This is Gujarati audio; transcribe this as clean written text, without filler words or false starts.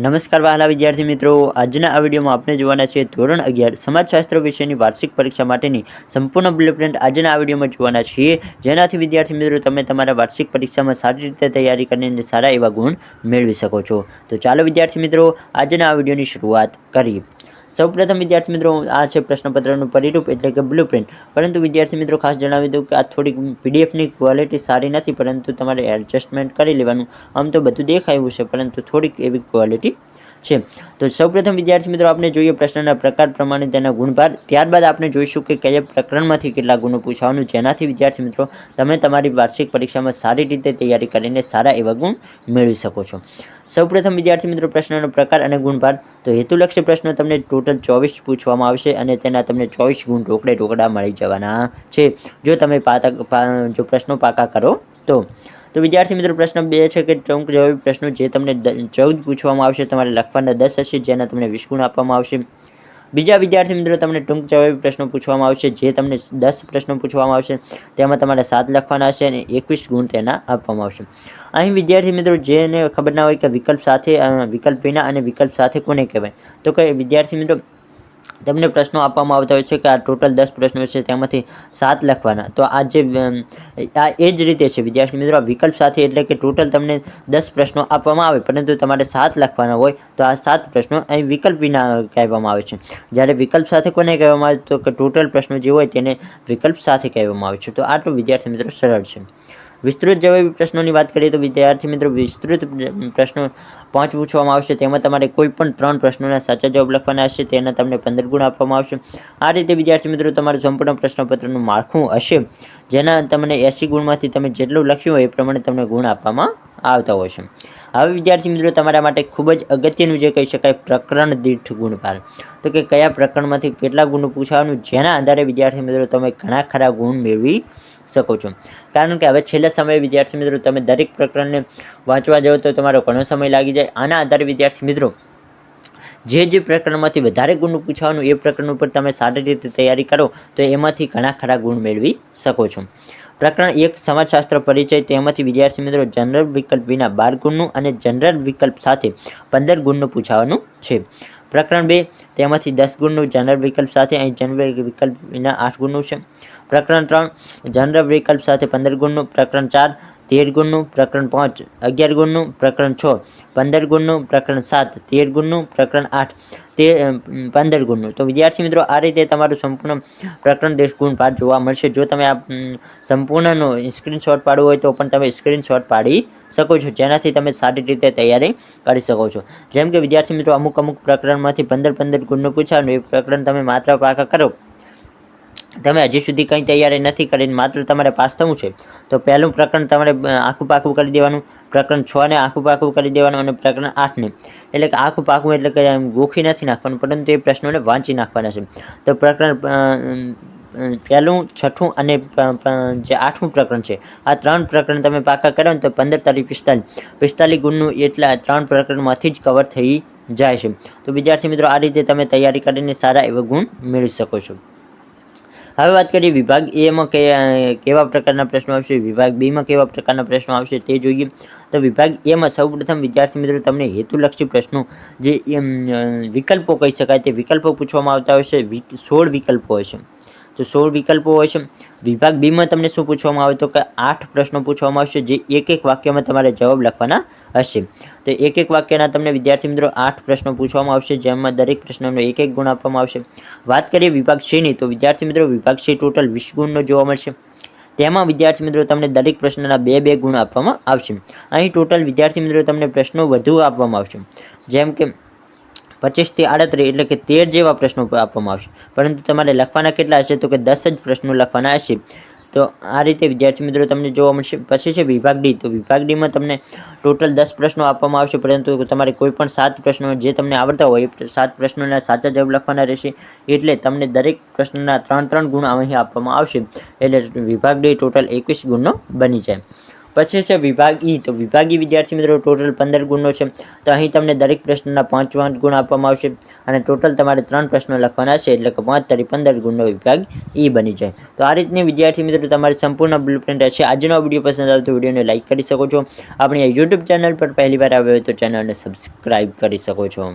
નમસ્કાર વહાલા વિદ્યાર્થી મિત્રો, આજના આ વિડીયોમાં આપણે જોવાના છે ધોરણ 11 સમાજશાસ્ત્ર વિષયની વાર્ષિક પરીક્ષા માટેની સંપૂર્ણ બ્લુપ્રિન્ટ આજના આ વિડીયોમાં જોવાના છીએ, જેનાથી વિદ્યાર્થી મિત્રો તમે તમારા વાર્ષિક પરીક્ષામાં સારી રીતે તૈયારી કરીને સારા એવા ગુણ મેળવી શકો છો। તો ચાલો વિદ્યાર્થી મિત્રો આજના આ વિડીયોની શરૂઆત કરીએ। સૌપ્રથમ વિદ્યાર્થી મિત્રો આ છે પ્રશ્નપત્રનું પરિરૂપ એટલે કે બ્લુપ્રિન્ટ। પરંતુ વિદ્યાર્થી મિત્રો ખાસ જણાવી દઉં કે આ થોડીક પીડીએફની ક્વોલિટી સારી નથી, પરંતુ તમારે એડજસ્ટમેન્ટ કરી લેવાનું। આમ તો બધું દેખાયું છે, પરંતુ થોડીક એવી ક્વોલિટી છે। તો સૌપ્રથમ વિદ્યાર્થી મિત્રો આપણે જોઈએ પ્રશ્નના પ્રકાર પ્રમાણે તેના ગુણભાર, ત્યારબાદ આપણે જોઈશું કે કયા પ્રકરણમાંથી કેટલા ગુણો પૂછવાનું, જેનાથી વિદ્યાર્થી મિત્રો તમે તમારી વાર્ષિક પરીક્ષામાં સારી રીતે તૈયારી કરીને સારા એવા ગુણ મેળવી શકો છો। સૌપ્રથમ વિદ્યાર્થી મિત્રો પ્રશ્નનો પ્રકાર અને ગુણભાર। તો હેતુલક્ષી પ્રશ્નો તમને ટોટલ 24 પૂછવામાં આવશે અને તેના તમને 24 ગુણ ઢોકળા મળી જવાના છે, જો તમે જો પ્રશ્નો પાકા કરો તો। તો વિદ્યાર્થી મિત્રો પ્રશ્ન 2 છે કે ટૂંક જવાબી પ્રશ્નો, જે તમને 14 પૂછવામાં આવશે, તમારે લખવાના 10 હશે, જેના તમને 20 ગુણ આપવામાં આવશે। બીજા વિદ્યાર્થી મિત્રો તમને ટૂંક જવાબી પ્રશ્નો પૂછવામાં આવશે, જે તમને 10 પ્રશ્નો પૂછવામાં આવશે, તેમાં તમારે 7 લખવાના હશે અને 21 ગુણ તેના આપવામાં આવશે। અહીં વિદ્યાર્થી મિત્રો જેને ખબર ના હોય કે વિકલ્પ સાથે, વિકલ્પ વિના અને વિકલ્પ સાથે કોને કહેવાય, તો કે વિદ્યાર્થી મિત્રો તમને પ્રશ્નો આપવામાં આવતા હોય છે કે આ ટોટલ 10 પ્રશ્નો છે, તેમાંથી 7 લખવાના। તો આ જે આ એ જ રીતે છે વિદ્યાર્થી મિત્રો, આ વિકલ્પ સાથે એટલે કે ટોટલ તમને 10 પ્રશ્નો આપવામાં આવે, પરંતુ તમારે 7 લખવાના હોય, તો આ 7 પ્રશ્નો અહીં વિકલ્પ વિના કહેવામાં આવે છે। જ્યારે વિકલ્પ સાથે કોને કહેવામાં આવે, તો કે ટોટલ પ્રશ્નો જે હોય તેને વિકલ્પ સાથે કહેવામાં આવે છે। તો આટલું વિદ્યાર્થી મિત્રો સરળ છે। વિસ્તૃત જવાબી પ્રશ્નોની વાત કરીએ તો વિદ્યાર્થી મિત્રો વિસ્તૃત પ્રશ્નો 5 પૂછવામાં આવશે, તેમાં તમારે કોઈ પણ 3 પ્રશ્નોના સાચા જવાબ લખવાના હશે, તેના તમને 15 ગુણ આપવામાં આવશે। આ રીતે વિદ્યાર્થી મિત્રો તમારું સંપૂર્ણ પ્રશ્નપત્રનું માળખું હશે, જેના તમને 80 ગુણમાંથી તમે જેટલું લખ્યું હોય એ પ્રમાણે તમને ગુણ આપવામાં આવતા હોય છે। હવે વિદ્યાર્થી મિત્રો તમારા માટે ખૂબ જ અગત્યનું જે કહી શકાય પ્રકરણ દીઠ ગુણભાર, તો કે કયા પ્રકરણમાંથી કેટલા ગુણ પૂછવાનું, જેના આધારે વિદ્યાર્થી મિત્રો તમે ઘણા ખરા ગુણ મેળવી શકો છો। કારણ કે હવે છેલ્લા સમયે વિદ્યાર્થી મિત્રો તમે દરેક પ્રકરણને વાંચવા જાઓ તો તમારો ઘણો સમય લાગી જાય। આના આધારે વિદ્યાર્થી મિત્રો જે પ્રકરણમાંથી વધારે ગુણ પૂછવાનું એ પ્રકરણ ઉપર તમે સારી રીતે તૈયારી કરો તો એમાંથી ઘણા ખરા ગુણ મેળવી શકો છો। પ્રકરણ 1 સમાજશાસ્ત્ર પરિચય, તેમાંથી વિદ્યાર્થી મિત્રો જનરલ વિકલ્પ વિના 12 ગુણનું અને જનરલ વિકલ્પ સાથે 15 ગુણનું પૂછવાનું છે। પ્રકરણ 2 તેમાંથી 10 ગુણનું જનરલ વિકલ્પ સાથે, અહીં જનરલ વિકલ્પ વિના 8 ગુણનું છે। પ્રકરણ 3 જનરલ વિકલ્પ સાથે 15 ગુણનું। પ્રકરણ 4 13 ગુણનું। પ્રકરણ 5 11 ગુણનું। પ્રકરણ 6 15 ગુણનું। પ્રકરણ 7 13 ગુણનું। પ્રકરણ 8 15 ગુણનું। તો વિદ્યાર્થી મિત્રો આ રીતે તમારું સંપૂર્ણ પ્રકરણ દીઠ ગુણભાર જોવા મળશે। જો તમે આ સંપૂર્ણનો સ્ક્રીનશોટ પાડવો હોય તો પણ તમે સ્ક્રીનશોટ પાડી શકો છો, જેનાથી તમે સારી રીતે તૈયારી કરી શકો છો। જેમ કે વિદ્યાર્થી મિત્રો અમુક પ્રકરણમાંથી 15 ગુણનું પૂછાવાનું, એ પ્રકરણ તમે માત્ર પાકા કરો, તમે હજી સુધી કંઈ તૈયારી નથી કરીને માત્ર તમારે પાસ થવું છે, તો પહેલું પ્રકરણ તમારે આખું પાકું કરી દેવાનું, પ્રકરણ 6 ને આખું પાકું કરી દેવાનું અને પ્રકરણ 8 ને એટલે કે આખું પાકું એટલે કે ગોખી નથી નાખવાનું, પરંતુ એ પ્રશ્નોને વાંચી નાખવાના છે। તો પ્રકરણ પહેલું, છઠ્ઠું અને જે 8મું પ્રકરણ છે, આ 3 પ્રકરણ તમે પાકા કરો ને તો 15 તારીખ 45 ગુણનું એટલા 3 પ્રકરણમાંથી જ કવર થઈ જાય છે। તો વિદ્યાર્થી મિત્રો આ રીતે તમે તૈયારી કરીને સારા એવા ગુણ મેળવી શકો છો। હવે વાત કરીએ વિભાગ એમાં કેવા પ્રકારના પ્રશ્નો આવશે, વિભાગ બીમાં કેવા પ્રકારના પ્રશ્નો આવશે તે જોઈએ। તો વિભાગ એમાં સૌપ્રથમ વિદ્યાર્થી મિત્રો તમને હેતુલક્ષી પ્રશ્નો, જે વિકલ્પો કહી શકાય, તે વિકલ્પો પૂછવામાં આવતા હોય છે। 16 વિકલ્પો હોય છે, તો 16 વિકલ્પો હોય છે। વિભાગ બીમાં તમને શું પૂછવામાં આવે, તો કે 8 પ્રશ્નો પૂછવામાં આવશે, જે એક વાક્યમાં તમારે જવાબ લખવાના હશે। તો એક વાક્યના તમને વિદ્યાર્થી મિત્રો 8 પ્રશ્નો પૂછવામાં આવશે, જેમાં દરેક પ્રશ્નનો 1 ગુણ આપવામાં આવશે। વાત કરીએ વિભાગ C ની, તો વિદ્યાર્થી મિત્રો વિભાગ C ટોટલ 20 ગુણનો જોવા મળશે। તેમાં વિદ્યાર્થી મિત્રો તમને દરેક પ્રશ્નના 2 ગુણ આપવામાં આવશે। અહીં ટોટલ વિદ્યાર્થી મિત્રો તમને પ્રશ્નો વધુ આપવામાં આવશે, જેમ કે 25 થી 38 એટલે કે 13 જેવા પ્રશ્નો આપવામાં આવશે, પરંતુ તમારે લખવાના કેટલા હશે, તો કે 10 જ પ્રશ્નો લખવાના હશે। તો આ રીતે વિદ્યાર્થી મિત્રો તમને જોવા મળશે। પછી છે વિભાગ D, તો વિભાગ Dમાં તમને ટોટલ 10 પ્રશ્નો આપવામાં આવશે, પરંતુ તમારે કોઈ પણ 7 પ્રશ્નો જે તમને આવડતા હોય એ 7 પ્રશ્નોના સાચા જવાબ લખવાના રહેશે, એટલે તમને દરેક પ્રશ્નના 3 ગુણ અહીં આપવામાં આવશે, એટલે વિભાગ D ટોટલ 21 ગુણનો બની જાય। પછી છે વિભાગ ઈ. તો વિભાગ ઈ વિદ્યાર્થી મિત્રો ટોટલ 15 ગુણનો છે. તો અહીં તમને દરેક પ્રશ્નના 5 ગુણ આપવામાં આવશે અને ટોટલ તમારે 3 પ્રશ્નો લખવાના છે, એટલે કે 5 તરી 15 ગુણનો વિભાગ ઈ બની જાય. તો આ રીતની વિદ્યાર્થી મિત્રો તમારી સંપૂર્ણ બ્લુપ્રિન્ટ હશે. આજનો વિડીયો પસંદ આવે તો વિડીયોને લાઇક કરી શકો છો. આપણી યુટ્યુબ ચેનલ પર પહેલી વાર આવ્યો હોય તો ચેનલને સબસ્ક્રાઇબ કરી શકો છો.